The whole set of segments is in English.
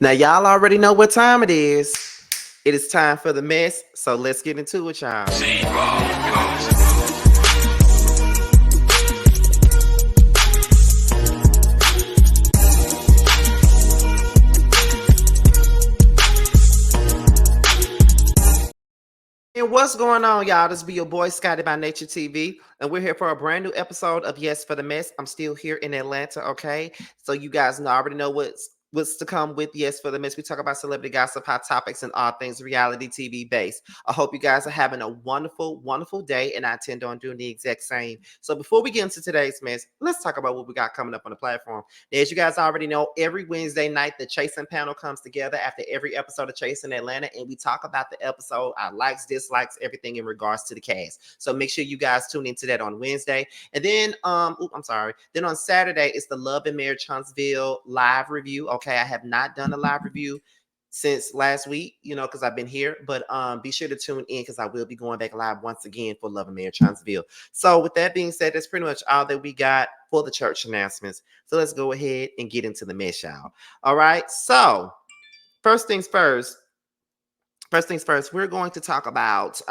Now, y'all already know what time it is. It is time for the mess, so let's get into it, y'all. And what's going on, y'all? This be your boy Scotty by Nature TV, and we're here for a brand new episode of Yes for the Mess. I'm still here in Atlanta, okay? So you guys already know what's to come with Yes for the Mess. We talk about celebrity gossip, hot topics, and all things reality TV based. I hope you guys are having a wonderful, wonderful day, and I intend on doing the exact same. So before we get into today's mess, let's talk about what we got coming up on the platform. Now, as you guys already know, every Wednesday night, the Chasing panel comes together after every episode of Chasing Atlanta, and we talk about the episode, our likes, dislikes, everything in regards to the cast. So make sure you guys tune into that on Wednesday. And then, Then on Saturday, it's the Love and Marriage Huntsville live review. Okay, I have not done a live review since last week, because I've been here, but be sure to tune in because I will be going back live once again for Love and Marriage Huntsville. So with that being said, that's pretty much all that we got for the church announcements. So let's go ahead and get into the mess, y'all. All right, so first things first, we're going to talk about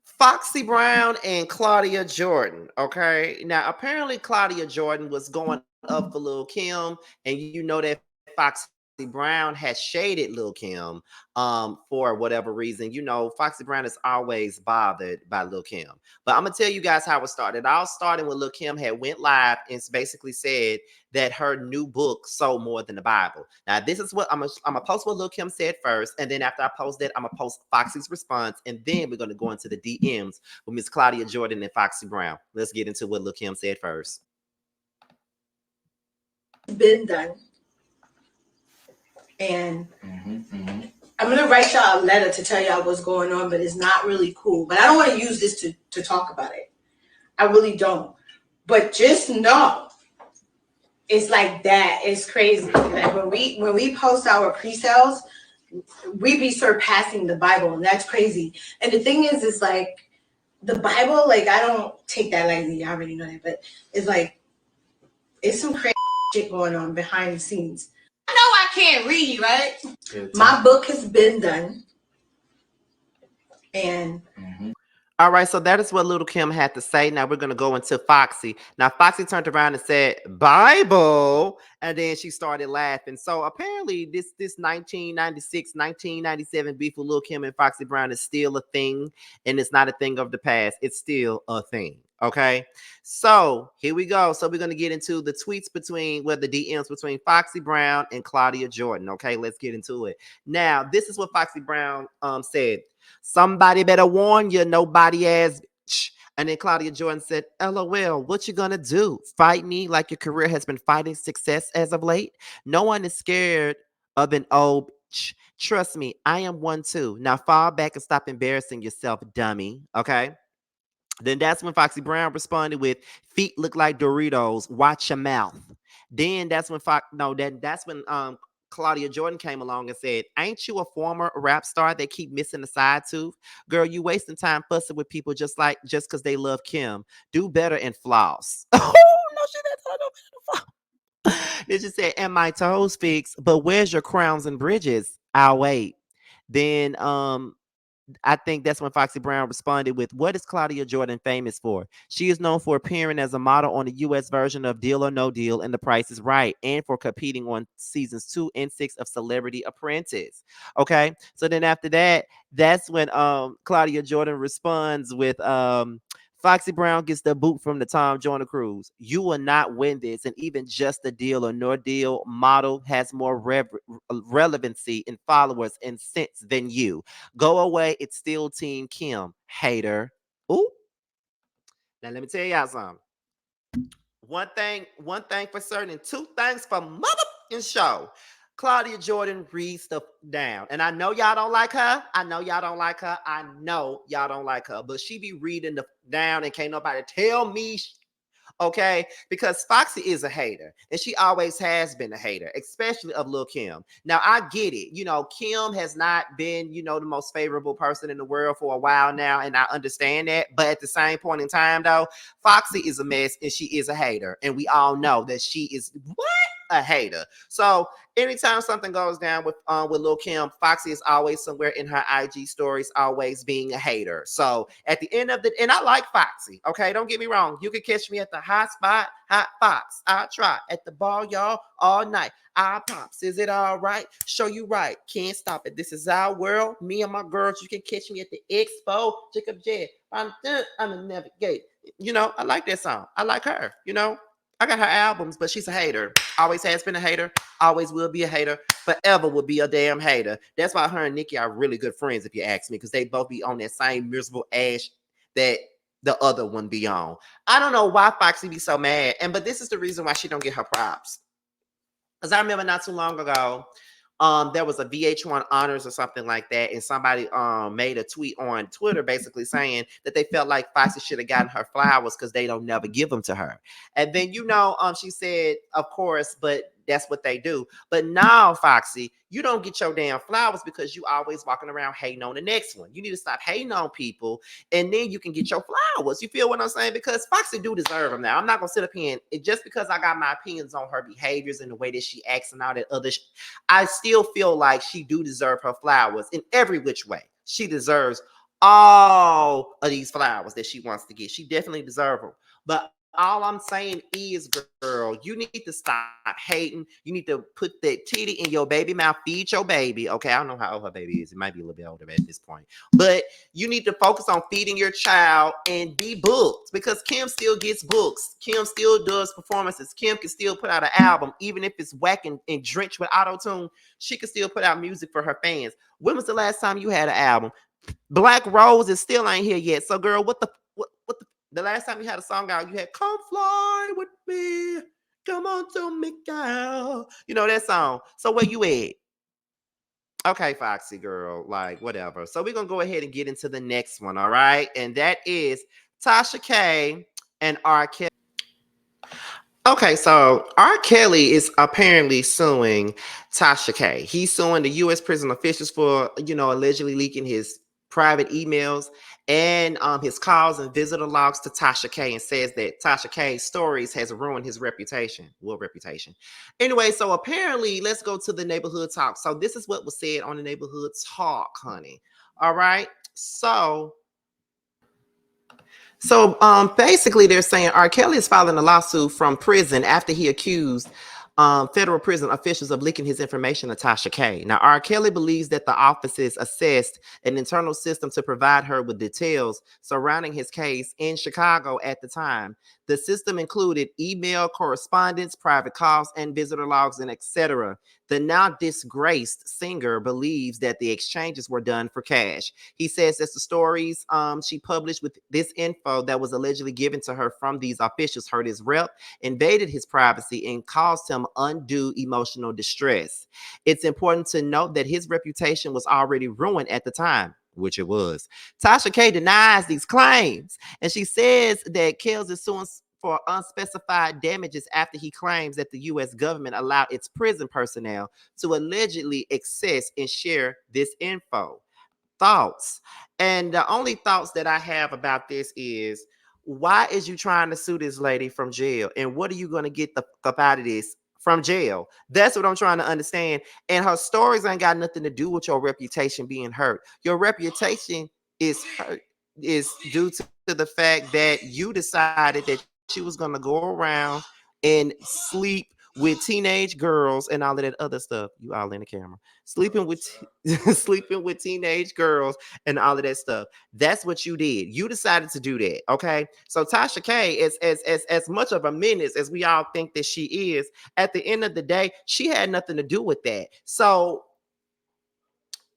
Foxy Brown and Claudia Jordan. Okay. Now, apparently, Claudia Jordan was going up for Lil Kim, and you know that Foxy Brown has shaded Lil Kim for whatever reason. You know, Foxy Brown is always bothered by Lil Kim. But I'm gonna tell you guys how it started. All started when Lil Kim had went live and basically said that her new book sold more than the Bible. Now, this is what I'm gonna post what Lil Kim said first, and then after I post that, I'm gonna post Foxy's response, and then we're gonna go into the DMs with Miss Claudia Jordan and Foxy Brown. Let's get into what Lil Kim said first. Been done. And I'm gonna write y'all a letter to tell y'all what's going on, but it's not really cool. But I don't want to use this to talk about it. I really don't. But just know it's like that. It's crazy. Like when we post our pre-sales, we be surpassing the Bible, and that's crazy. And the thing is, it's like the Bible, like I don't take that lightly. I already know that, but it's like it's some crazy shit going on behind the scenes. I know I can't read, right? My book has been done. And all right, so that is what Little Kim had to say. Now we're going to go into Foxy. Now, Foxy turned around and said, Bible. And then she started laughing. So apparently this 1996, 1997 beef with Lil Kim and Foxy Brown is still a thing. And it's not a thing of the past. It's still a thing. Okay, so here we go. So we're going to get into the tweets the DMs between Foxy Brown and Claudia Jordan. Okay, let's get into it. Now, this is what Foxy Brown said. Somebody better warn you, nobody ass. And then Claudia Jordan said, LOL, what you gonna do? Fight me like your career has been fighting success as of late? No one is scared of an old bitch. Trust me, I am one too. Now fall back and stop embarrassing yourself, dummy. Okay. Then that's when Foxy Brown responded with, feet look like Doritos, watch your mouth. Then that's when Claudia Jordan came along and said, ain't you a former rap star that keep missing a side tooth? Girl, you wasting time fussing with people just because they love Kim. Do better and floss. Oh, no, she didn't tell her no better to floss. Then she said, and my toes fixed, but where's your crowns and bridges? I'll wait. Then I think that's when Foxy Brown responded with, what is Claudia Jordan famous for? She is known for appearing as a model on the U.S. version of Deal or No Deal and The Price is Right, and for competing on seasons 2 and 6 of Celebrity Apprentice. Okay, so then after that, that's when Claudia Jordan responds with Foxy Brown gets the boot from the Tom Joyner cruise. You will not win this, and even just the Deal or No Deal model has more relevancy and followers and sense than you. Go away. It's still Team Kim. Hater. Ooh. Now let me tell y'all something. One thing for certain, and two things for motherfucking show. Claudia Jordan reads stuff down. And I know y'all don't like her. I know y'all don't like her. But she be reading the down and can't nobody tell me. Okay, because Foxy is a hater, and she always has been a hater, especially of Lil Kim. Now, I get it. Kim has not been, the most favorable person in the world for a while now, and I understand that. But at the same point in time, though, Foxy is a mess, and she is a hater, and we all know that she is what? a hater. So anytime something goes down with Lil Kim, Foxy is always somewhere in her IG stories, always being a hater. So at the end of the, and I like Foxy. Okay, don't get me wrong. You can catch me at the hot spot, hot fox. I try at the bar, y'all, all night. I pops. Is it all right? Show you right. Can't stop it. This is our world. Me and my girls. You can catch me at the expo. Jacob J. I'm a navigate. You know, I like that song. I like her. You know, I got her albums, but she's a hater. Always has been a hater. Always will be a hater. Forever will be a damn hater. That's why her and Nicki are really good friends, if you ask me, because they both be on that same miserable ash that the other one be on. I don't know why Foxy be so mad, but this is the reason why she don't get her props. Because I remember not too long ago, there was a VH1 honors or something like that, and somebody made a tweet on Twitter basically saying that they felt like Foxy should have gotten her flowers because they don't never give them to her. And then she said, of course, but that's what they do. But now, Foxy, you don't get your damn flowers because you always walking around hating on the next one. You need to stop hating on people, and then you can get your flowers. You feel what I'm saying? Because Foxy do deserve them. Now, I'm not gonna sit up here and just because I got my opinions on her behaviors and the way that she acts and all that other I still feel like she do deserve her flowers in every which way. She deserves all of these flowers that she wants to get. She definitely deserves them. But all I'm saying is, girl, you need to stop hating. You need to put that titty in your baby mouth. Feed your baby. Okay, I don't know how old her baby is. It might be a little bit older at this point. But you need to focus on feeding your child and be booked because Kim still gets books. Kim still does performances. Kim can still put out an album, even if it's whack and drenched with auto-tune. She can still put out music for her fans. When was the last time you had an album? Black Rose is still ain't here yet. So, girl, the last time you had a song out, you had "Come Fly with Me." Come on to me, girl. You know that song. So where you at? Okay, Foxy girl, like whatever. So we're gonna go ahead and get into the next one, all right? And that is Tasha K and R. Kelly. Okay, so R. Kelly is apparently suing Tasha K. He's suing the U.S. prison officials for, allegedly leaking his private emails and his calls and visitor logs to Tasha K, and says that Tasha K's stories has ruined his reputation. Well, reputation. Anyway, so apparently, let's go to the neighborhood talk. So this is what was said on the neighborhood talk, honey. All right. So basically, they're saying R. Kelly is filing a lawsuit from prison after he accused federal prison officials of leaking his information to Tasha K. Now, R. Kelly believes that the offices assessed an internal system to provide her with details surrounding his case in Chicago at the time. The system included email correspondence, private calls, and visitor logs, and etc. The now disgraced singer believes that the exchanges were done for cash. He says that the stories she published with this info that was allegedly given to her from these officials hurt his rep, invaded his privacy, and caused him undue emotional distress. It's important to note that his reputation was already ruined at the time, which it was. Tasha K denies these claims, and she says that Kells is suing for unspecified damages after he claims that the U.S. government allowed its prison personnel to allegedly access and share this info. Thoughts. And the only thoughts that I have about this is, why is you trying to sue this lady from jail? And what are you going to get the fuck out of this from jail? That's what I'm trying to understand. And her stories ain't got nothing to do with your reputation being hurt. Your reputation is hurt is due to the fact that you decided that you was going to go around and sleep with teenage girls and all of that other stuff. You all in the camera. Sleeping with teenage girls and all of that stuff. That's what you did. You decided to do that. Okay. So Tasha K is as much of a menace as we all think that she is. At the end of the day, she had nothing to do with that. So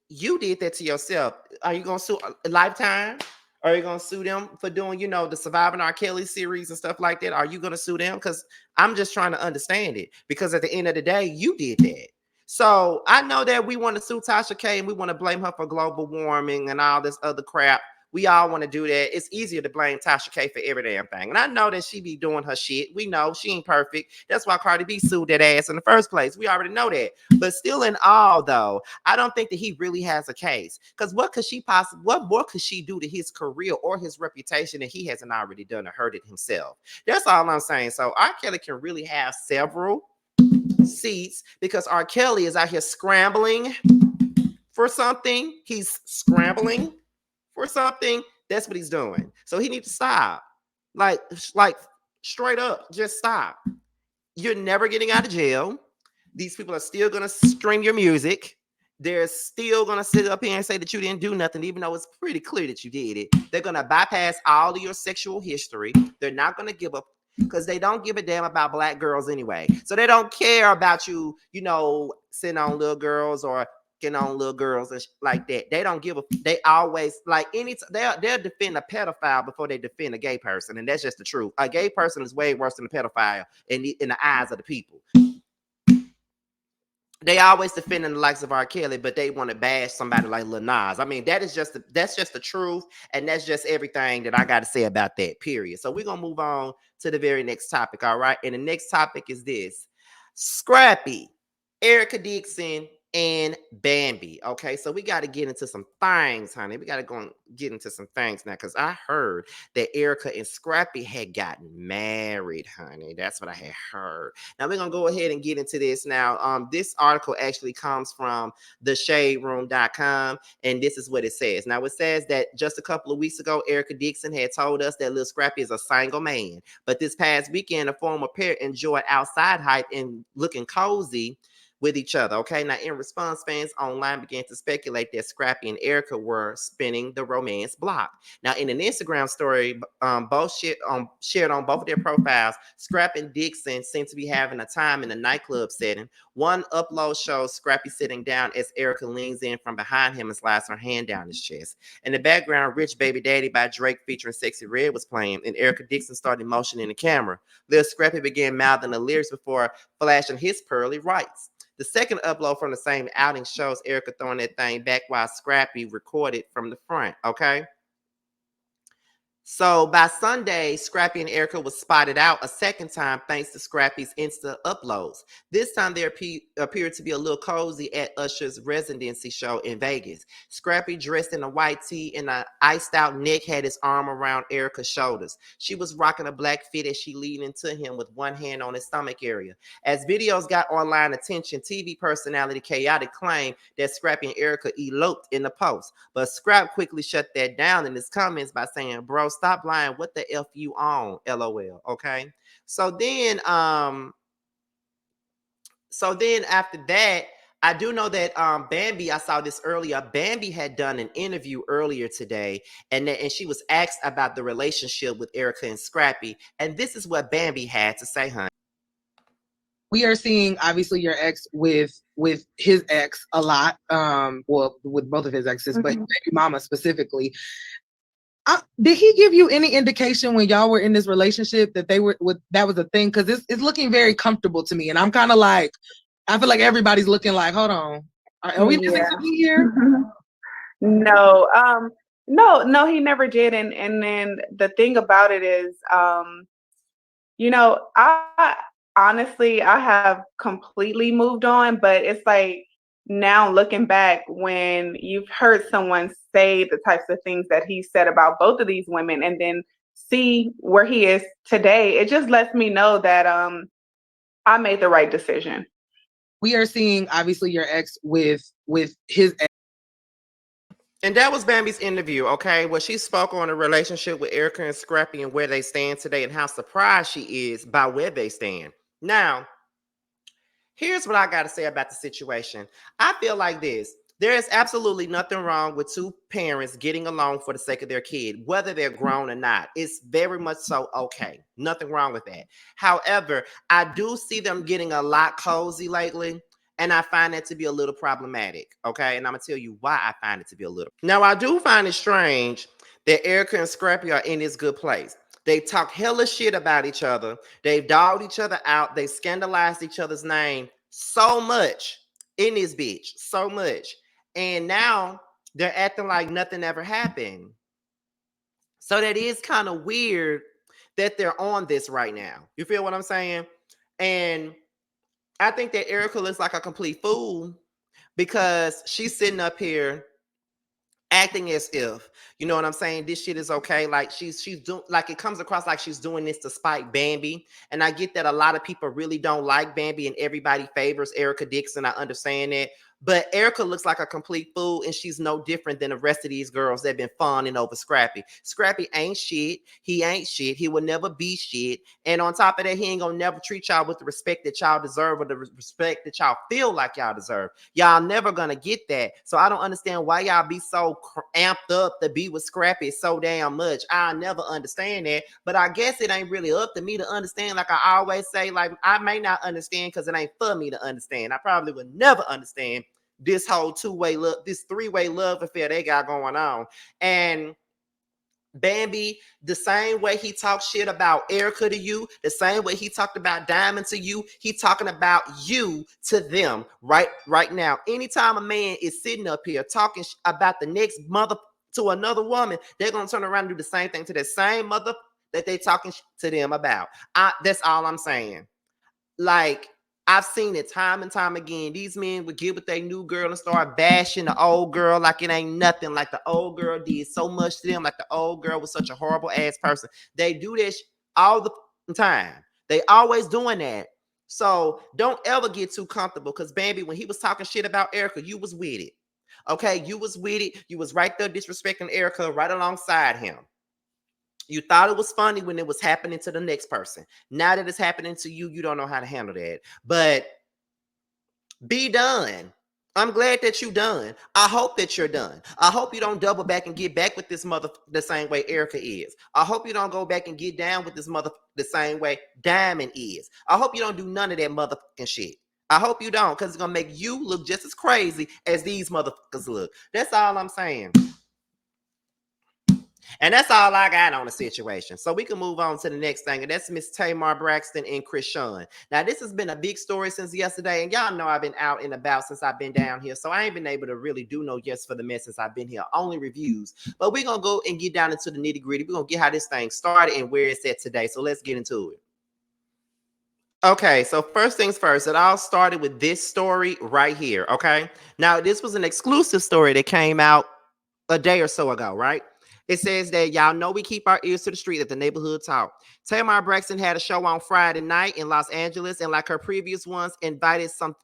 you did that to yourself. Are you gonna sue Lifetime? Are you gonna sue them for doing, the Surviving R. Kelly series and stuff like that? Are you gonna sue them? Because I'm just trying to understand it. Because at the end of the day, you did that. So I know that we want to sue Tasha K and we want to blame her for global warming and all this other crap. We all want to do that. It's easier to blame Tasha K for every damn thing. And I know that she be doing her shit. We know she ain't perfect. That's why Cardi B sued that ass in the first place. We already know that. But still in all, though, I don't think that he really has a case. Because what more could she do to his career or his reputation that he hasn't already done to hurt it himself? That's all I'm saying. So R. Kelly can really have several seats because R. Kelly is out here scrambling for something. He's scrambling for something. That's what he's doing. So he needs to stop. Like straight up, just stop. You're never getting out of jail. These people are still gonna stream your music. They're still gonna sit up here and say that you didn't do nothing, even though it's pretty clear that you did it. They're gonna bypass all of your sexual history. They're not gonna give up because they don't give a damn about black girls anyway. So they don't care about you, sitting on little girls or getting on little girls and like that. They don't give a. They always like they'll defend a pedophile before they defend a gay person, and that's just the truth. A gay person is way worse than a pedophile in the eyes of the people. They always defending the likes of R. Kelly, but they want to bash somebody like Lil Nas. I mean, that's just the truth, and that's just everything that I got to say about that. Period. So we're gonna move on to the very next topic. All right, and the next topic is this: Scrappy, Erica Dixon, and Bambi. Okay, so we got to get into some things, honey. We got to go and get into some things now because I heard that Erica and Scrappy had gotten married, honey. That's what I had heard. Now we're gonna go ahead and get into this now. This article actually comes from theshaderoom.com, and this is what it says. Now it says that just a couple of weeks ago, Erica Dixon had told us that Lil Scrappy is a single man, but this past weekend, the former pair enjoyed outside hype and looking cozy with each other. Okay, now in response, fans online began to speculate that Scrappy and Erica were spinning the romance block. Now, in an Instagram story, both shared on both of their profiles, Scrappy and Dixon seem to be having a time in a nightclub setting. One upload shows Scrappy sitting down as Erica leans in from behind him and slides her hand down his chest. In the background, Rich Baby Daddy by Drake featuring Sexy Red was playing, and Erica Dixon started motioning the camera. Lil Scrappy began mouthing the lyrics before flashing his pearly rights. The second upload from the same outing shows Erica throwing that thing back while Scrappy recorded from the front, okay? So by Sunday, Scrappy and Erica was spotted out a second time thanks to Scrappy's Insta uploads. This time they appeared to be a little cozy at Usher's residency show in Vegas. Scrappy, dressed in a white tee and an iced out neck, had his arm around Erica's shoulders. She was rocking a black fit as she leaned into him with one hand on his stomach area. As videos got online attention, TV personality Chaotic claimed that Scrappy and Erica eloped in the post. But Scrap quickly shut that down in his comments by saying, bro, stop lying. What the F you on? LOL. Okay. So then after that, I do know that Bambi, I saw this earlier. Bambi had done an interview earlier today, and she was asked about the relationship with Erica and Scrappy. And this is what Bambi had to say, honey. We are seeing obviously your ex with his ex a lot. Well, with both of his exes, but baby mama specifically. Did he give you any indication when y'all were in this relationship that that was a thing? Because it's looking very comfortable to me, and I'm kind of like, I feel like everybody's looking like, hold on, are we missing something here? No, no, he never did. And then the thing about it is, I honestly, I have completely moved on, but it's like now looking back, when you've heard someone say the types of things that he said about both of these women and then see where he is today, it just lets me know that I made the right decision. We are seeing obviously your ex with his ex. And that was Bambi's interview, okay? Where she spoke on a relationship with Erica and Scrappy and where they stand today and how surprised she is by where they stand. Now, here's what I got to say about the situation. I feel like this. There is absolutely nothing wrong with two parents getting along for the sake of their kid, whether they're grown or not. It's very much so okay. Nothing wrong with that. However, I do see them getting a lot cozy lately. And I find that to be a little problematic, okay? And I'm going to tell you why I find it to be a little. Now, I do find it strange that Erica and Scrappy are in this good place. They talk hella shit about each other. They've dogged each other out. They scandalized each other's name so much in this bitch, so much. And now they're acting like nothing ever happened. So that is kind of weird that they're on this right now. You feel what I'm saying? And I think that Erica looks like a complete fool because she's sitting up here acting as if, you know what I'm saying, this shit is okay. Like she's doing, like it comes across like she's doing this to spite Bambi. And I get that a lot of people really don't like Bambi and everybody favors Erica Dixon. I understand that. But Erica looks like a complete fool, and she's no different than the rest of these girls that have been fawning over Scrappy. Scrappy ain't shit. He ain't shit. He will never be shit. And on top of that, he ain't gonna never treat y'all with the respect that y'all deserve or the respect that y'all feel like y'all deserve. Y'all never gonna get that. So I don't understand why y'all be so amped up to be with Scrappy so damn much. I'll never understand that. But I guess it ain't really up to me to understand. Like I always say, like I may not understand because it ain't for me to understand. I probably would never understand this whole two-way love, this three-way love affair they got going on. And Bambi, the same way he talked shit about Erica to you, the same way he talked about Diamond to you, he talking about you to them right now. Anytime a man is sitting up here talking about the next mother to another woman, they're gonna turn around and do the same thing to the same mother that they talking to them about. That's all I'm saying. Like, I've seen it time and time again. These men would get with their new girl and start bashing the old girl like it ain't nothing. Like the old girl did so much to them. Like the old girl was such a horrible ass person. They do this all the time. They always doing that. So don't ever get too comfortable. Because Bambi, when he was talking shit about Erica, you was with it. Okay, you was with it. You was right there disrespecting Erica right alongside him. You thought it was funny when it was happening to the next person. Now that it's happening to you, you don't know how to handle that. But be done. I'm glad that you done. I hope that you're done. I hope you don't double back and get back with this mother the same way Erica is. I hope you don't go back and get down with this mother the same way Diamond is. I hope you don't do none of that motherfucking shit. I hope you don't, because it's going to make you look just as crazy as these motherfuckers look. That's all I'm saying. And that's all I got on the situation. So we can move on to the next thing. And that's Miss Tamar, Braxton, and Chrisean. Now, this has been a big story since yesterday. And y'all know I've been out and about since I've been down here. So I ain't been able to really do no yes for the mess since I've been here. Only reviews. But we're going to go and get down into the nitty gritty. We're going to get how this thing started and where it's at today. So let's get into it. Okay, so first things first, it all started with this story right here. Okay. Now, this was an exclusive story that came out a day or so ago, right? It says that y'all know we keep our ears to the street at the neighborhood talk. Tamar Braxton had a show on Friday night in Los Angeles, and like her previous ones, invited some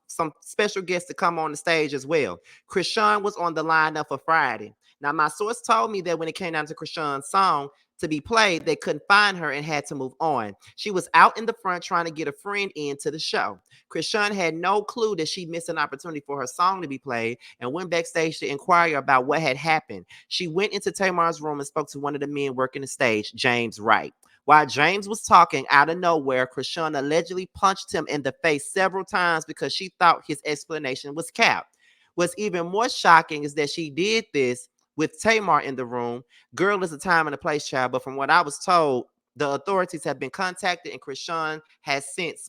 special guests to come on the stage as well. Chrisean was on the lineup for Friday. Now, my source told me that when it came down to Chrisean's song to be played, they couldn't find her and had to move on. She was out in the front trying to get a friend into the show. Chrisean had no clue that she missed an opportunity for her song to be played and went backstage to inquire about what had happened. She went into Tamar's room and spoke to one of the men working the stage, James Wright. While James was talking, out of nowhere, Chrisean allegedly punched him in the face several times because she thought his explanation was cap. What's even more shocking is that she did this with Tamar in the room. Girl is a time and a place, child. But from what I was told, the authorities have been contacted and Chrisean has since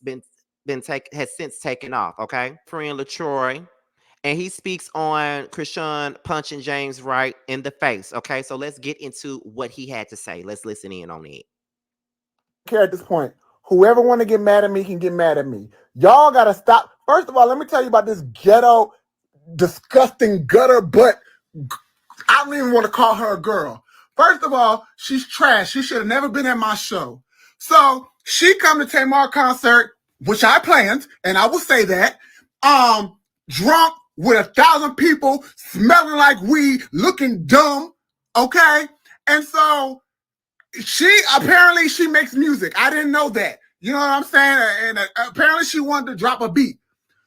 taken off. Okay, friend LaTroy, and he speaks on Chrisean punching James Wright in the face. Okay, so let's get into what he had to say. Let's listen in on it. Care at this point. Whoever want to get mad at me can get mad at me. Y'all gotta stop. First of all, let me tell you about this ghetto, disgusting gutter butt. I don't even want to call her a girl. First of all, she's trash. She should have never been at my show. So she come to Tamar concert, which I planned, and I will say that, drunk with 1,000 people, smelling like weed, looking dumb, okay? And so apparently she makes music. I didn't know that. You know what I'm saying? And apparently she wanted to drop a beat.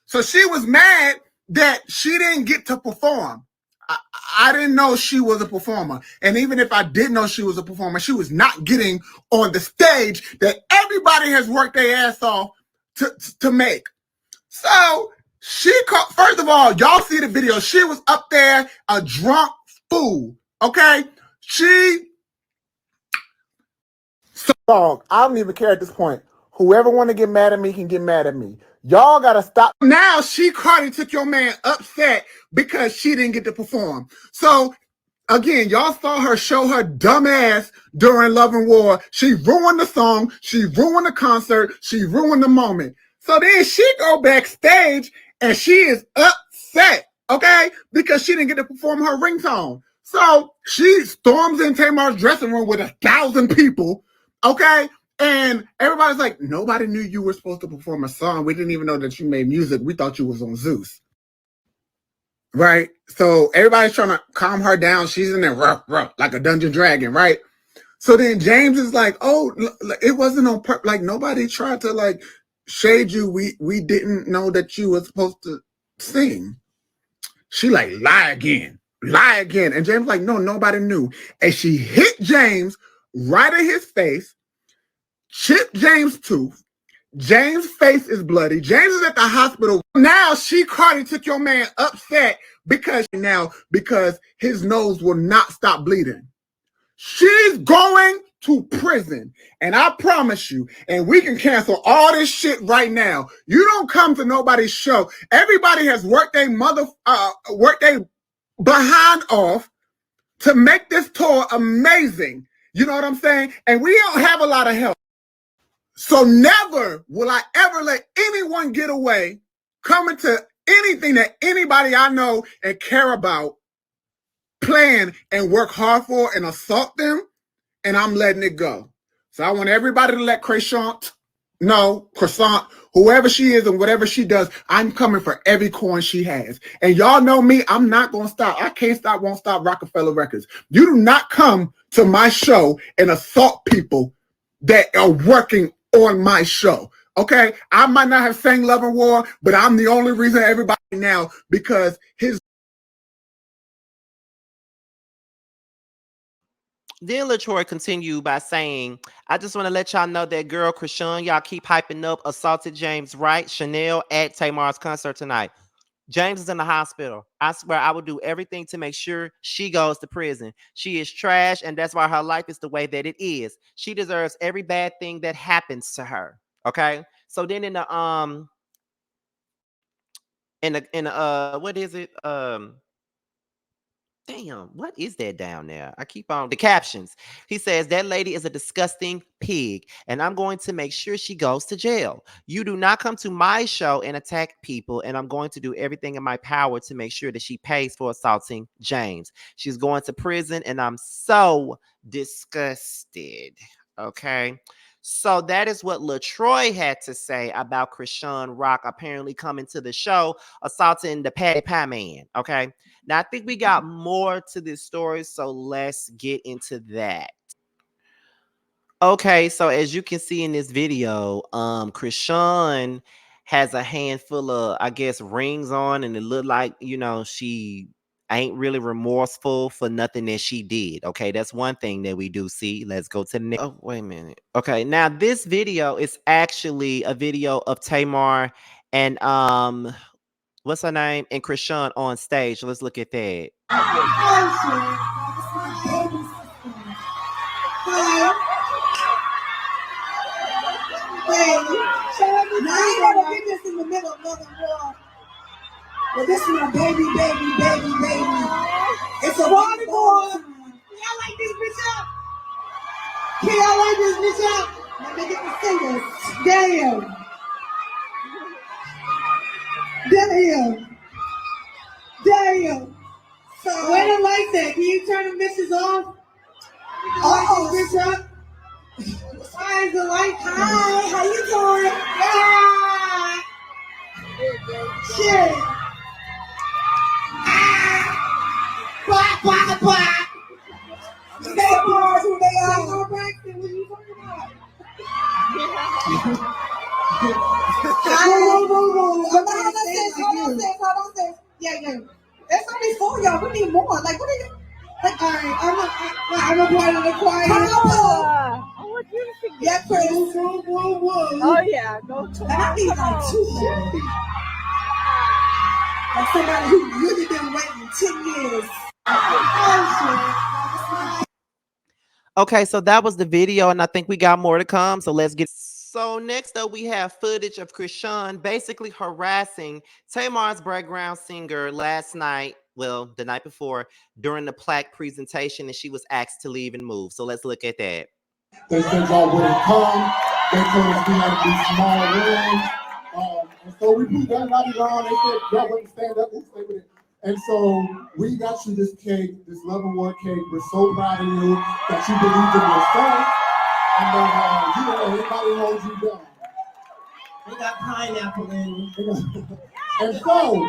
So she was mad that she didn't get to perform. I didn't know she was a performer. And even if I did know she was a performer, she was not getting on the stage that everybody has worked their ass off to make. So she called, first of all, y'all see the video. She was up there, a drunk fool. Okay? So I don't even care at this point. Whoever want to get mad at me can get mad at me. Y'all gotta stop. Now Cardi took your man upset because she didn't get to perform. So again, y'all saw her show her dumb ass during Love and War. She ruined the song. She ruined the concert. She ruined the moment. So then she go backstage and she is upset, okay? Because she didn't get to perform her ringtone. So she storms in Tamar's dressing room with 1,000 people, okay? And everybody's like, nobody knew you were supposed to perform a song. We didn't even know that you made music. We thought you was on Zeus. Right? So everybody's trying to calm her down. She's in there like a dungeon dragon, right? So then James is like, oh, it wasn't on purpose. Like, nobody tried to, like, shade you. We didn't know that you were supposed to sing. She like, lie again. And James like, no, nobody knew. And she hit James right in his face, chipped James' tooth. James' face is bloody. James is at the hospital. Now Cardi took your man upset because his nose will not stop bleeding. She's going to prison. And I promise you, and we can cancel all this shit right now. You don't come to nobody's show. Everybody has worked their behind off to make this tour amazing. You know what I'm saying? And we don't have a lot of help. So never will I ever let anyone get away coming to anything that anybody I know and care about plan and work hard for and assault them, and I'm letting it go. So I want everybody to let Croissant, whoever she is and whatever she does, I'm coming for every coin she has. And y'all know me, I'm not going to stop. I can't stop, won't stop Rockefeller Records. You do not come to my show and assault people that are working on my show. Okay? I might not have sang Love and War, but I'm the only reason everybody now because his. Then LaTroy continued by saying, I just want to let y'all know that girl Chrisean, y'all keep hyping up, assaulted James Wright, Chanel at Tamar's concert tonight. James is in the hospital. I swear I will do everything to make sure she goes to prison. She is trash, and that's why her life is the way that it is. She deserves every bad thing that happens to her. Okay? So then in the what is it? Damn, what is that down there? I keep on the captions. He says that lady is a disgusting pig, and I'm going to make sure she goes to jail. You do not come to my show and attack people, and I'm going to do everything in my power to make sure that she pays for assaulting James. She's going to prison, and I'm so disgusted. Okay. So that is what LaTroy had to say about Chrisean Rock apparently coming to the show, assaulting the Patty Pie Man. Okay. Now, I think we got more to this story, so let's get into that. Okay, so as you can see in this video, Chrisean has a handful of, I guess, rings on, and it looked like, she ain't really remorseful for nothing that she did. Okay, that's one thing that we do see. Let's go to the next. Oh, wait a minute. Okay, now this video is actually a video of Tamar and what's her name? And Chrisean on stage. Let's look at that. Now you gotta get this in the middle of Love and War. Well, this is my baby. It's a party boy. Y'all like this bitch up? Can y'all like this bitch up? Let me get the singers. Damn. So where the lights at? Can you turn the misses off? Oh, bitch up. Why is the light? Hi, how you doing? Yeah. Shit. Quack. They are who they are. Braxton, what are you talking about? Hold on. Yeah. That's only 4 y'all. We need more. Like, what are you? Like, all right, I'm a part of the choir. I want you to sing. Yeah, Chris. Woo. Oh, yeah. Go to and I need like 2 more. Like somebody who really been waiting 10 years. Okay, so that was the video, and I think we got more to come. So let's get. So next up, we have footage of Chrisean basically harassing Tamar's background singer last night. Well, the night before, during the plaque presentation, and she was asked to leave and move. So let's look at that. They said y'all wouldn't come. They told us we had to be small rooms. And so we put everybody on. They said y'all wouldn't stand up and stay with it. And so we got you this cake, this Love Award cake. We're so proud of you that you believed in yourself and that you don't let anybody hold you down. We got pineapple in. And so,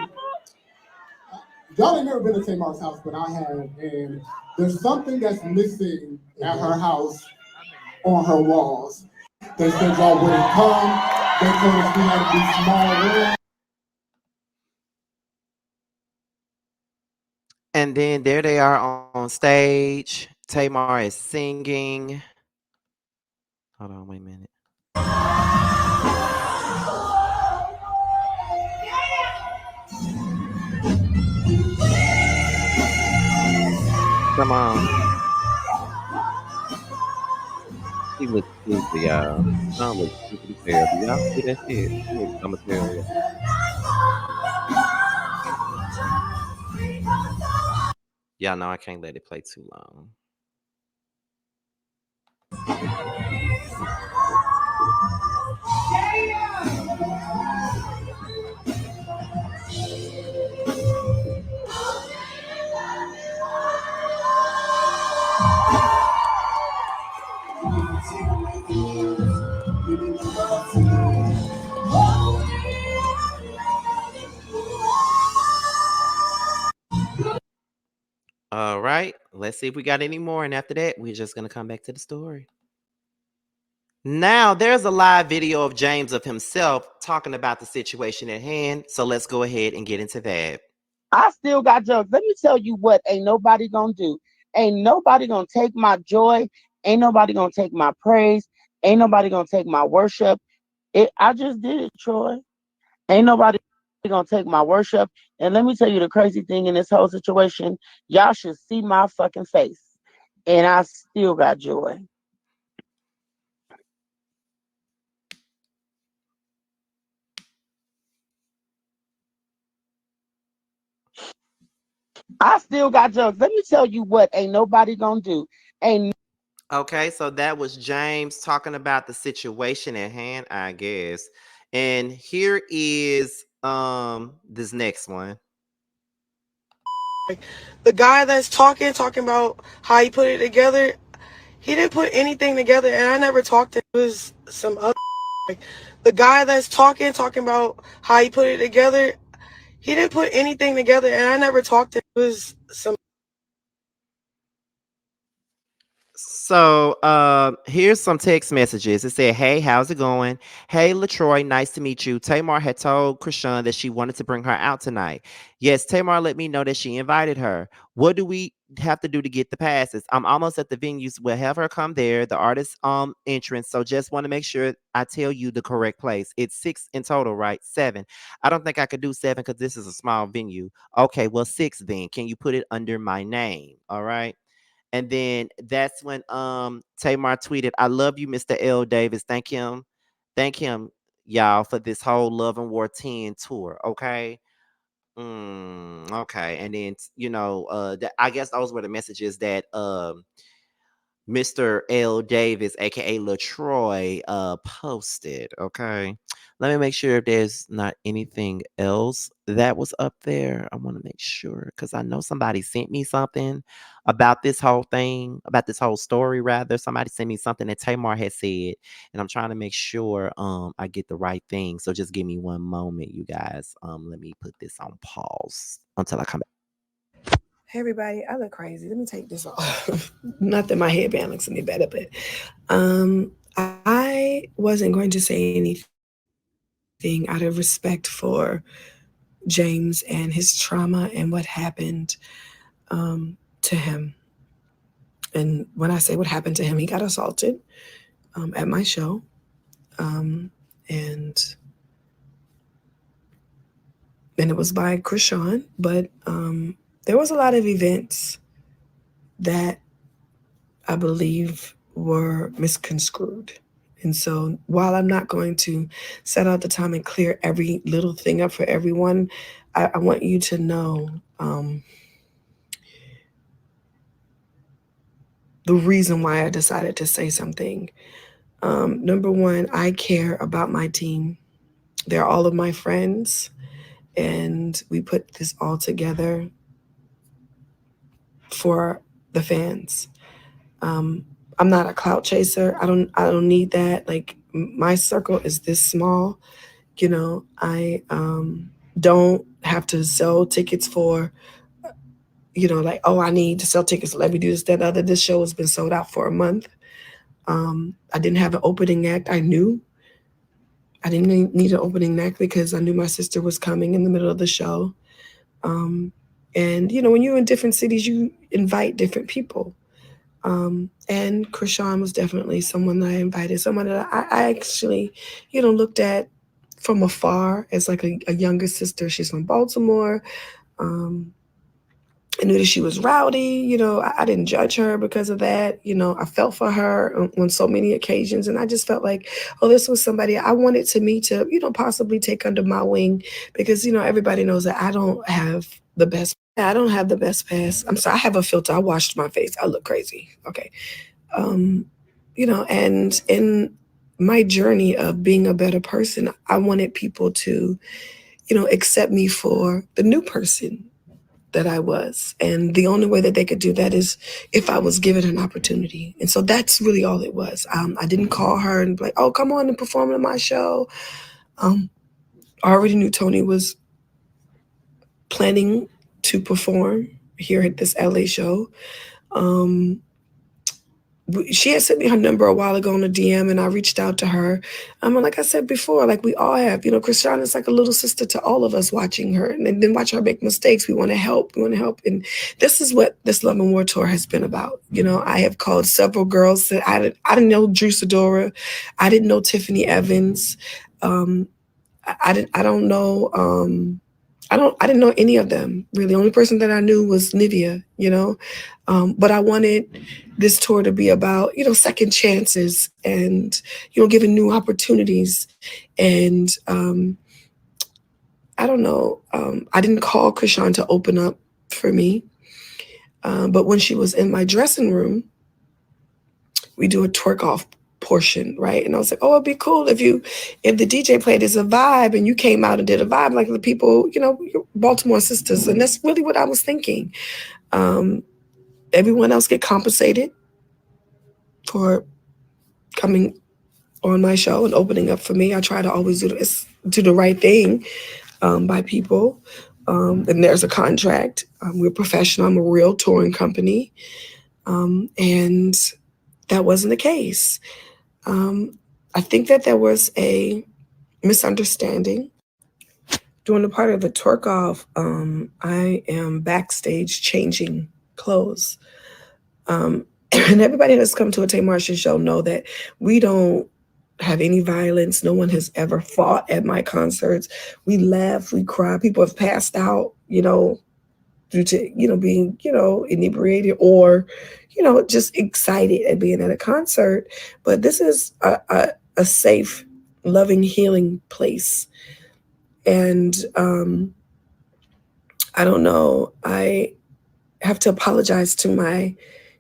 y'all ain't never been to Tamar's house, but I have. And there's something that's missing at her house on her walls. They said y'all wouldn't come. They told us we had to be small rooms. And then there they are on stage. Tamar is singing. Hold on, wait a minute. Come on. She looks stupid, y'all. She don't look stupid as hell. Do y'all see that shit? She looks dumb as hell, y'all. Y'all know I can't let it play too long. All right, let's see if we got any more. And after that, we're just going to come back to the story. Now, there's a live video of James of himself talking about the situation at hand. So let's go ahead and get into that. I still got jokes. Let me tell you what ain't nobody gonna do. Ain't nobody gonna take my joy. Ain't nobody gonna take my praise. Ain't nobody gonna take my worship. I just did it, Troy. Ain't nobody gonna take my worship. And let me tell you the crazy thing in this whole situation. Y'all should see my fucking face. And I still got joy. I still got jokes. Let me tell you what ain't nobody gonna do. Ain't Okay, so that was James talking about the situation at hand, I guess. And here is this next one. The guy that's talking about how he put it together, he didn't put anything together, and I never talked to him. It was some other. The guy that's talking about how he put it together, he didn't put anything together, and I never talked to him. It was some. So here's some text messages. It said, "Hey, how's it going? Hey, LaTroy, nice to meet you. Tamar had told Chrisean that she wanted to bring her out tonight. Yes, Tamar let me know that she invited her. What do we have to do to get the passes? I'm almost at the venues. We'll have her come there, the artist entrance. So just want to make sure I tell you the correct place. It's 6 in total, right? 7. I don't think I could do 7 because this is a small venue. Okay, well 6 then. Can you put it under my name? All right." And then that's when Tamar tweeted, "I love you, Mr. L. Davis. Thank him, y'all, for this whole Love and War 10 tour." Okay. Okay. And then I guess those were the messages that Mr. L. Davis, aka LaTroy, posted. Okay. Let me make sure if there's not anything else that was up there. I want to make sure because I know somebody sent me something about this whole thing, about this whole story, rather. Somebody sent me something that Tamar had said, and I'm trying to make sure I get the right thing. So just give me one moment, you guys. Let me put this on pause until I come back. Hey everybody, I look crazy. Let me take this off. Not that my headband looks any better, but I wasn't going to say anything out of respect for James and his trauma and what happened to him. And when I say what happened to him, he got assaulted at my show. And it was by Chrisean, but there was a lot of events that I believe were misconstrued. And so while I'm not going to set out the time and clear every little thing up for everyone, I want you to know the reason why I decided to say something. Number one, I care about my team. They're all of my friends. and we put this all together for the fans. I'm not a clout chaser. I don't need that. Like, my circle is this small. I don't have to sell tickets for, like, oh, I need to sell tickets. Let me do this, that, other. This show has been sold out for a month. I didn't have an opening act. I knew I didn't need an opening act because I knew my sister was coming in the middle of the show. And, when you're in different cities, you invite different people. And Chrisean was definitely someone that I invited, someone that I actually, looked at from afar as like a younger sister. She's from Baltimore. I knew that she was rowdy. I didn't judge her because of that. I felt for her on so many occasions. And I just felt like, oh, this was somebody I wanted to meet to, possibly take under my wing because, everybody knows that I don't have the best. I don't have the best pass. I'm sorry. I have a filter. I washed my face. I look crazy. Okay. And in my journey of being a better person, I wanted people to, accept me for the new person that I was. And the only way that they could do that is if I was given an opportunity. And so that's really all it was. I didn't call her and be like, oh, come on and perform in my show. I already knew Tony was planning to perform here at this LA show. She had sent me her number a while ago on a DM, and I reached out to her. Like I said before, like we all have, Chrisean is like a little sister to all of us watching her and then watch her make mistakes. We want to help. And this is what this Love and War tour has been about. I have called several girls that I didn't know Drew Sidora. I didn't know Tiffany Evans. I didn't know any of them, really. The only person that I knew was Nivea, but I wanted this tour to be about, second chances and, giving new opportunities. And I don't know. I didn't call Chrisean to open up for me. But when she was in my dressing room, we do a twerk off portion, right? And I was like, oh, it'd be cool if the DJ played as a vibe and you came out and did a vibe like the people, your Baltimore sisters. And that's really what I was thinking. Everyone else get compensated for coming on my show and opening up for me. I try to always do the right thing by people. And there's a contract. We're professional. I'm a real touring company. And that wasn't the case. I think that there was a misunderstanding. During the part of the twerk off, I am backstage changing clothes. And everybody that's come to a Tamar show know that we don't have any violence. No one has ever fought at my concerts. We laugh, we cry. People have passed out, due to, being, inebriated or, just excited at being at a concert. But this is a safe, loving, healing place. And I don't know. I have to apologize to my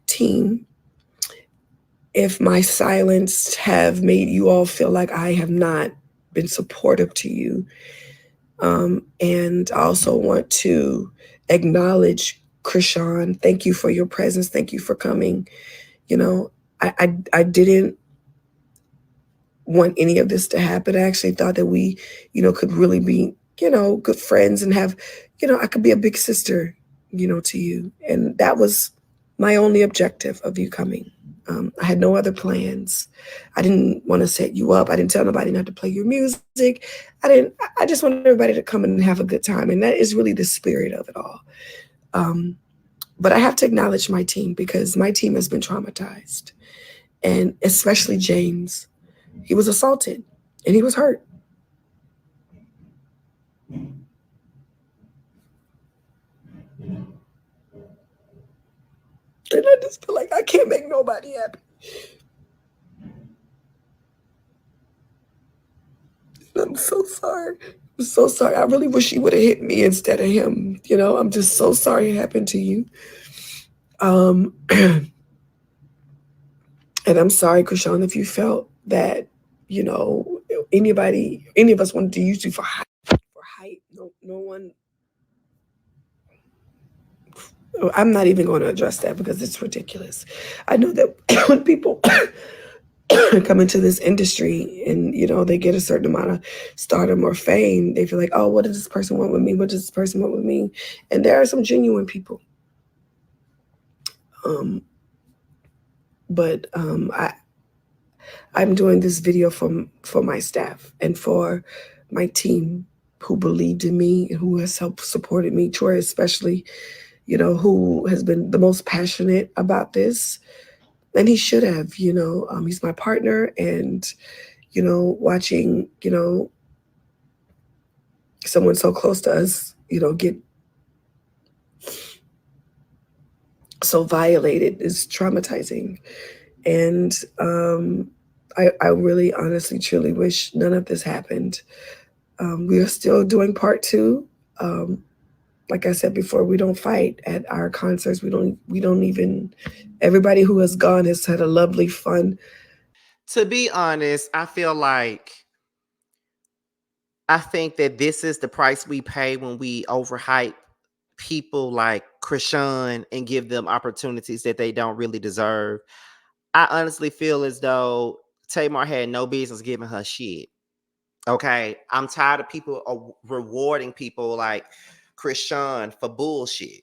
team if my silence have made you all feel like I have not been supportive to you. And I also want to acknowledge Chrisean. Thank you for your presence. Thank you for coming. I didn't want any of this to happen. I actually thought that we, could really be, good friends and have, I could be a big sister, to you. And that was my only objective of you coming. I had no other plans. I didn't want to set you up. I didn't tell nobody not to play your music. I just wanted everybody to come and have a good time. And that is really the spirit of it all. But I have to acknowledge my team because my team has been traumatized. And especially James. He was assaulted and he was hurt. And I just feel like I can't make nobody happy. I'm so sorry. I'm so sorry. I really wish he would have hit me instead of him. I'm just so sorry it happened to you. And I'm sorry, Chrisean, if you felt that, any of us wanted to use you for hype. no one. I'm not even going to address that because it's ridiculous. I know that when people come into this industry and they get a certain amount of stardom or fame, they feel like, oh, what does this person want with me? What does this person want with me? And there are some genuine people. But I'm doing this video for my staff and for my team who believed in me and who has helped supported me. Troy especially, who has been the most passionate about this. And he should have, he's my partner, and, watching, someone so close to us, get so violated is traumatizing. And I really honestly, truly wish none of this happened. We are still doing part 2. Like I said before, we don't fight at our concerts. We don't even, everybody who has gone has had a lovely, fun. To be honest, I think that this is the price we pay when we overhype people like Chrisean and give them opportunities that they don't really deserve. I honestly feel as though Tamar had no business giving her shit. Okay, I'm tired of people rewarding people like Chrisean for bullshit.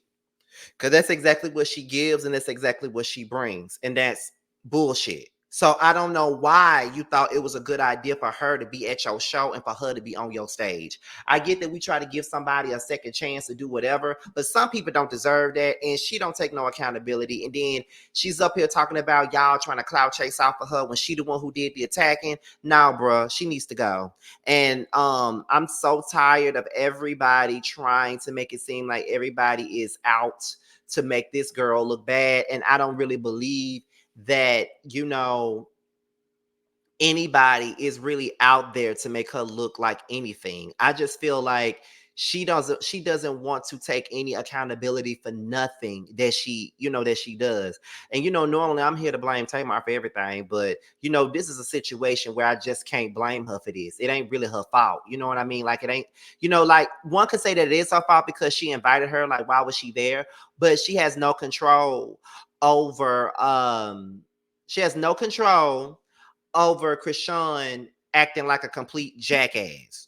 Because that's exactly what she gives and that's exactly what she brings. And that's bullshit. So I don't know why you thought it was a good idea for her to be at your show and for her to be on your stage. I get that we try to give somebody a second chance to do whatever, but some people don't deserve that, and she don't take no accountability. And then she's up here talking about y'all trying to clout chase off of her when she the one who did the attacking. Nah, bruh, she needs to go. And I'm so tired of everybody trying to make it seem like everybody is out to make this girl look bad. And I don't really believe that, anybody is really out there to make her look like anything. I just feel like she doesn't want to take any accountability for nothing that she does. And normally I'm here to blame Tamar for everything, but this is a situation where I just can't blame her for this. It ain't really her fault. You know what I mean? Like, it ain't, like, one could say that it is her fault because she invited her. Like, why was she there? But she has no control over Chrisean acting like a complete jackass.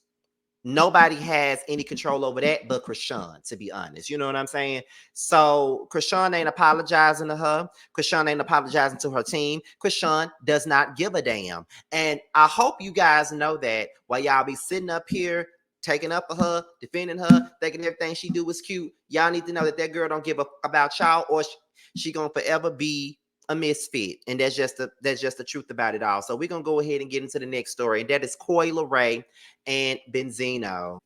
Nobody has any control over that but Chrisean, to be honest. You know what I'm saying? So Chrisean ain't apologizing to her. Chrisean ain't apologizing to her team. Chrisean does not give a damn. And I hope you guys know that while y'all be sitting up here taking up for her, defending her, thinking everything she do is cute, y'all need to know that girl don't give a about y'all, or she gonna forever be a misfit. And that's just the truth about it all. So we're gonna go ahead and get into the next story, and that is Coi Leray and Benzino.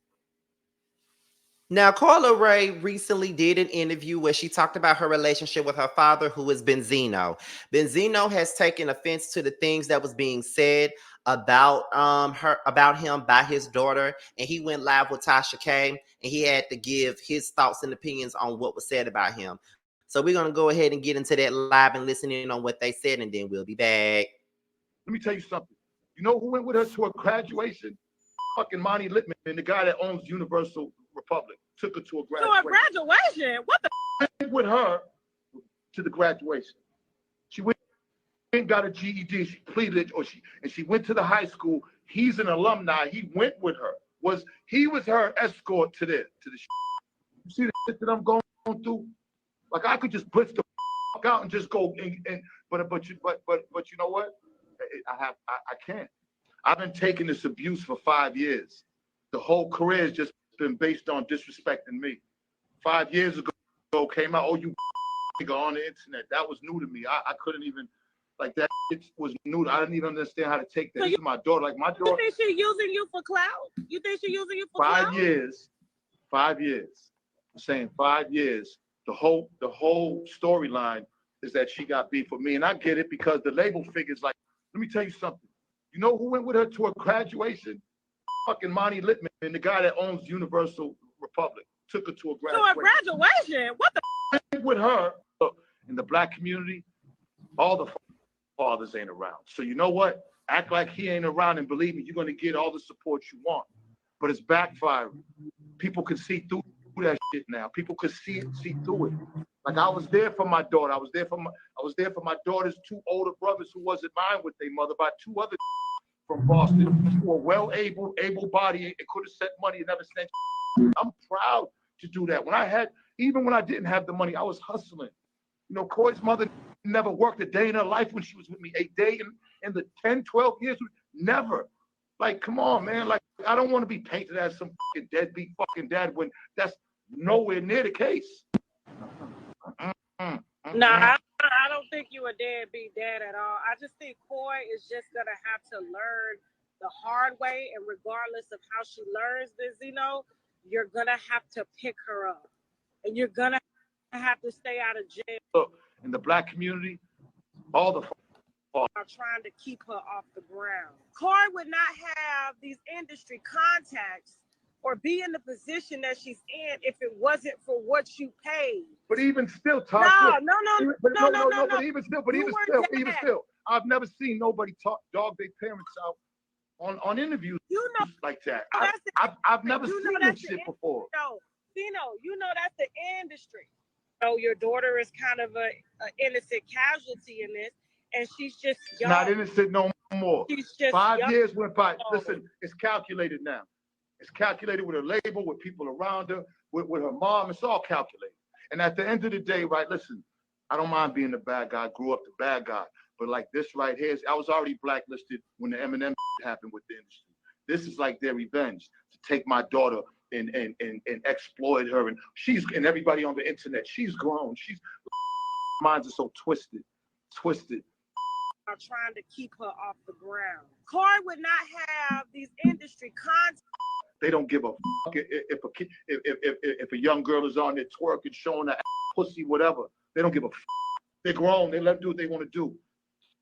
Now, Coi Leray recently did an interview where she talked about her relationship with her father, who is Benzino. Benzino has taken offense to the things that was being said about him by his daughter, and he went live with Tasha K, and he had to give his thoughts and opinions on what was said about him. So we're gonna go ahead and get into that live and listen in on what they said, and then we'll be back. Let me tell you something. You know who went with her to a graduation? Fucking Monty Littman, the guy that owns Universal Republic, took her to a graduation. To a graduation? What the? Went with her to the graduation. She went and got a GED. She pleaded, she went to the high school. He's an alumni. He went with her. He was her escort to the shit. You see the shit that I'm going through? Like, I could just blitz the fuck out and just go but you know what? I can't. I've been taking this abuse for 5 years. The whole career has just been based on disrespecting me. 5 years ago came out, oh, you nigga on the internet. That was new to me. I couldn't even, like, that was new. I didn't even understand how to take that. So this is my daughter. Like, my daughter. You think she's using you for clout? You think she's using you for clout? 5 years. 5 years. I'm saying 5 years. The whole storyline is that she got beef with me. And I get it because the label figures, like, let me tell you something. You know who went with her to a graduation? Fucking Monty Littman, the guy that owns Universal Republic, took her to a graduation. To a graduation? What the? With her, in the black community, all the fathers ain't around. So you know what? Act like he ain't around, and believe me, you're going to get all the support you want. But it's backfiring. people can see through that shit now. People could see through it. Like I was there for my daughter. I was there for my daughter's two older brothers who wasn't mine with their mother, by two other from Boston who were able body and could have sent money and never sent. I'm proud to do that. Even when I didn't have the money, I was hustling. You know, Coi's mother never worked a day in her life when she was with me. A day in the 10, 12 years, never. Like, come on, man. Like, I don't want to be painted as some fucking deadbeat fucking dad when that's nowhere near the case. No, I don't think you a deadbeat dad at all. I just think Coi is just gonna have to learn the hard way, and regardless of how she learns this, you're gonna have to pick her up, and you're gonna have to stay out of jail. Look, in the black community, all the are trying to keep her off the ground. Coi would not have these industry contacts or be in the position that she's in if it wasn't for what you paid. But even still, Tasha. No. But even still, I've never seen nobody dog their parents out on interviews like that. I've never seen this shit before. Dino, that's the industry. So your daughter is kind of an innocent casualty in this, and she's just young. Not innocent no more. She's just 5 young. years went by. Listen, it's calculated now. It's calculated with her label, with people around her, with her mom. It's all calculated. And at the end of the day, right, listen, I don't mind being the bad guy. I grew up the bad guy. But like this right here, I was already blacklisted when the Eminem happened with the industry. This is like their revenge to take my daughter and exploit her. And everybody on the internet, she's grown. Minds are so twisted. Are trying to keep her off the ground. Coi would not have these industry contacts. They don't give a fuck if a young girl is on there twerking, showing her pussy, whatever. They don't give a fuck. They're grown. They let them do what they want to do.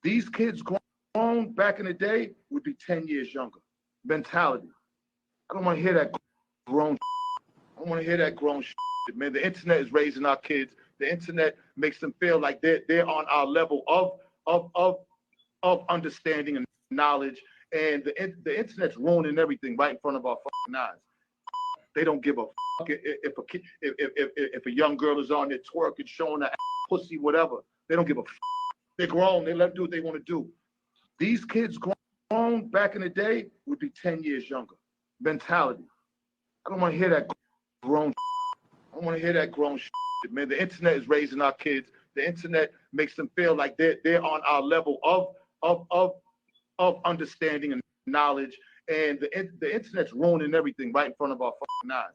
These kids grown back in the day would be 10 years younger. Mentality. I don't want to hear that grown. I don't want to hear that grown shit, man. The internet is raising our kids. The internet makes them feel like they're on our level of understanding and knowledge. And the internet's ruining everything right in front of our fucking eyes. They don't give a fuck if a young girl is on there twerking, showing her pussy, whatever. They don't give a fuck. They're grown. They let them do what they want to do. These kids grown back in the day would be 10 years younger. Mentality. I don't want to hear that grown. I don't want to hear that grown shit, man. The internet is raising our kids. The internet makes them feel like they're on our level of understanding and knowledge. And the internet's ruining everything right in front of our fucking eyes.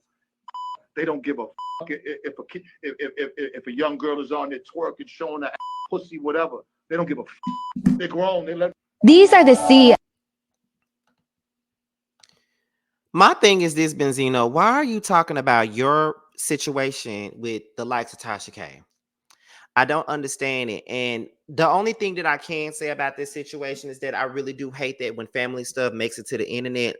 They don't give a fuck if a young girl is on there twerking, showing her pussy, whatever. They don't give a fuck. They're grown. These are the C. My thing is this, Benzino. Why are you talking about your situation with the likes of Tasha K? I don't understand it. And the only thing that I can say about this situation is that I really do hate that when family stuff makes it to the internet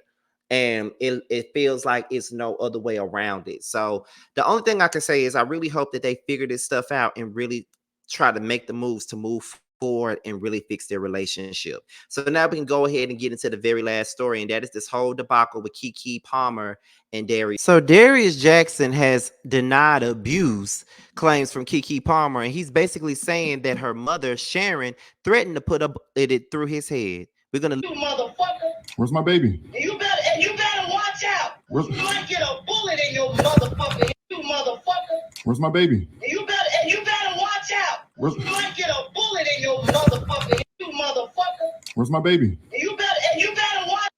and it feels like it's no other way around it. So the only thing I can say is I really hope that they figure this stuff out and really try to make the moves to move forward and really fix their relationship. So now we can go ahead and get into the very last story, and that is this whole debacle with Keke Palmer and Darius. So Darius Jackson has denied abuse claims from Keke Palmer, and he's basically saying that her mother Sharon threatened to put it through his head. We're gonna. You motherfucker. Where's my baby? And you better watch out. You might get a bullet in your motherfucker. You motherfucker. Where's my baby? And you better watch out. You might get a bullet in your motherfucker. You motherfucker. Where's my baby? And you better watch.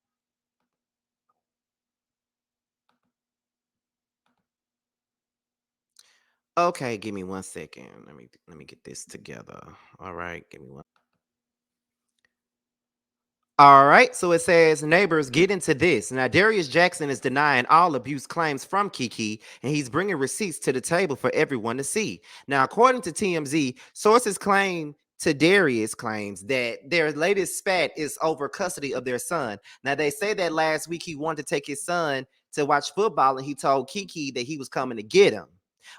Okay, give me 1 second. Let me get this together. All right, give me one. All right, so it says neighbors get into this. Now, Darius Jackson is denying all abuse claims from Keke, and he's bringing receipts to the table for everyone to see. Now, according to TMZ, sources claim to Darius claims that their latest spat is over custody of their son. Now, they say that last week he wanted to take his son to watch football, and he told Keke that he was coming to get him.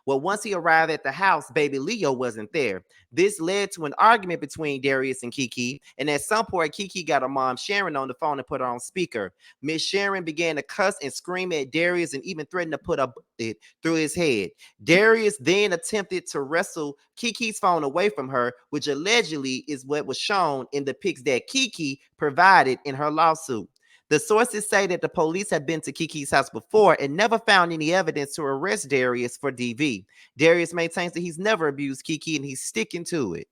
Well, once he arrived at the house, baby Leo wasn't there. This led to an argument between Darius and Keke, and at some point, Keke got her mom Sharon on the phone and put her on speaker. Miss Sharon began to cuss and scream at Darius and even threatened to put it through his head. Darius then attempted to wrestle Keke's phone away from her, which allegedly is what was shown in the pics that Keke provided in her lawsuit. The sources say that the police had been to Keke's house before and never found any evidence to arrest Darius for DV. Darius maintains that he's never abused Keke and he's sticking to it.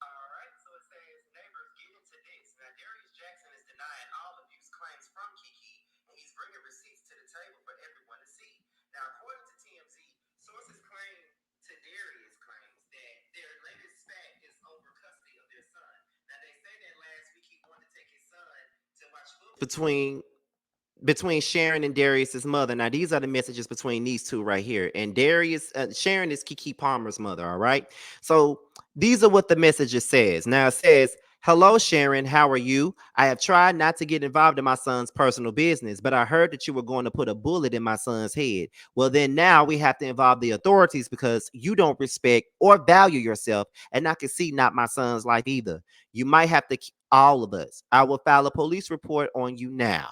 All right, so it says neighbors get into this. Now, Darius Jackson is denying all abuse claims from Keke, and he's bringing receipts to the table for everyone to see. Now, according to TMZ, sources claim to Darius claims that their latest spat is over custody of their son. Now, they say that last week he wanted to take his son to watch football between Sharon and Darius's mother. Now, these are the messages between these two right here. And Sharon is Keke Palmer's mother, all right? So these are what the messages says. Now, it says, "Hello, Sharon. How are you? I have tried not to get involved in my son's personal business, but I heard that you were going to put a bullet in my son's head. Well, then now we have to involve the authorities because you don't respect or value yourself, and I can see not my son's life either. You might have to all of us. I will file a police report on you now."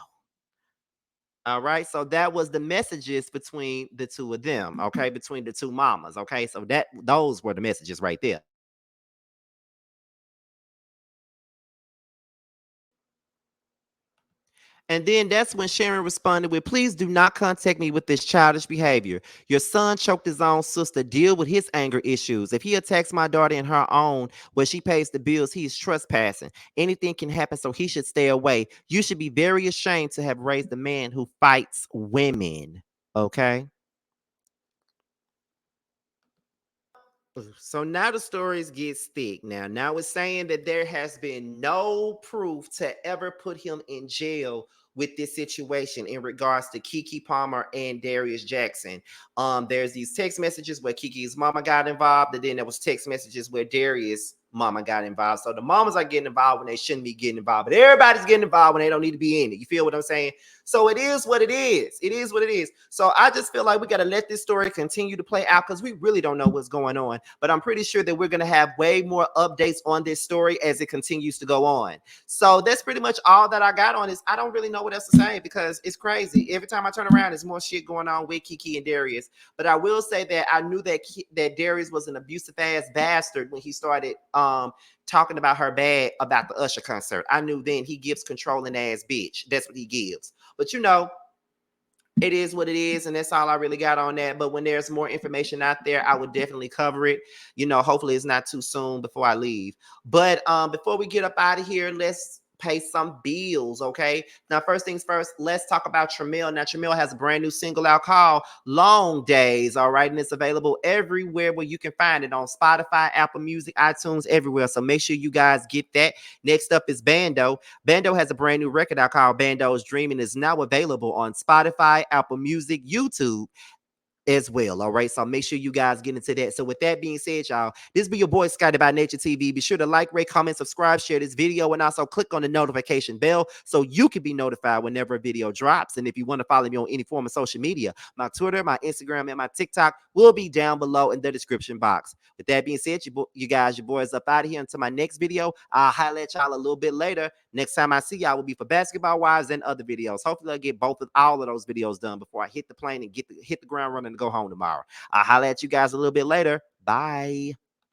All right, so that was the messages between the two of them, okay, between the two mamas, okay, so those were the messages right there. And then that's when Sharon responded with, "Please do not contact me with this childish behavior. Your son choked his own sister. Deal with his anger issues. If he attacks my daughter in her own, where she pays the bills, he is trespassing. Anything can happen, so he should stay away. You should be very ashamed to have raised a man who fights women." Okay. So now the stories get thick. Now it's saying that there has been no proof to ever put him in jail with this situation in regards to Keke Palmer and Darius Jackson. There's these text messages where Keke's mama got involved, and then there was text messages where Darius' mama got involved. So the mamas are getting involved when they shouldn't be getting involved, but everybody's getting involved when they don't need to be in it. You feel what I'm saying? So it is what it is. It is what it is. So I just feel like we got to let this story continue to play out because we really don't know what's going on. But I'm pretty sure that we're going to have way more updates on this story as it continues to go on. So that's pretty much all that I got on this. I don't really know what else to say because it's crazy. Every time I turn around, there's more shit going on with Keke and Darius. But I will say that I knew that Darius was an abusive ass bastard when he started talking about her bad about the Usher concert. I knew then he gives controlling ass bitch. That's what he gives. But you know, it is what it is, and that's all I really got on that. But when there's more information out there, I would definitely cover it. You know, hopefully it's not too soon before I leave. But before we get up out of here, let's pay some bills, okay? Now, first things first, let's talk about Tramiel. Now, Tramiel has a brand new single out called Long Days, all right? And it's available everywhere where you can find it, on Spotify, Apple Music, iTunes, everywhere. So make sure you guys get that. Next up is Bando. Bando has a brand new record out called Bando's Dream and is now available on Spotify, Apple Music, YouTube as well. All right. So make sure you guys get into that. So with that being said, y'all, this be your boy Scotty by Nature TV. Be sure to like, rate, comment, subscribe, share this video, and also click on the notification bell so you can be notified whenever a video drops. And if you want to follow me on any form of social media, my Twitter, my Instagram, and my TikTok will be down below in the description box. With that being said, you guys, your boys up out of here. Until my next video, I'll highlight y'all a little bit later. Next time I see y'all will be for Basketball Wives and other videos. Hopefully I'll get all of those videos done before I hit the plane and hit the ground running to go home tomorrow. I'll holler at you guys a little bit later. Bye.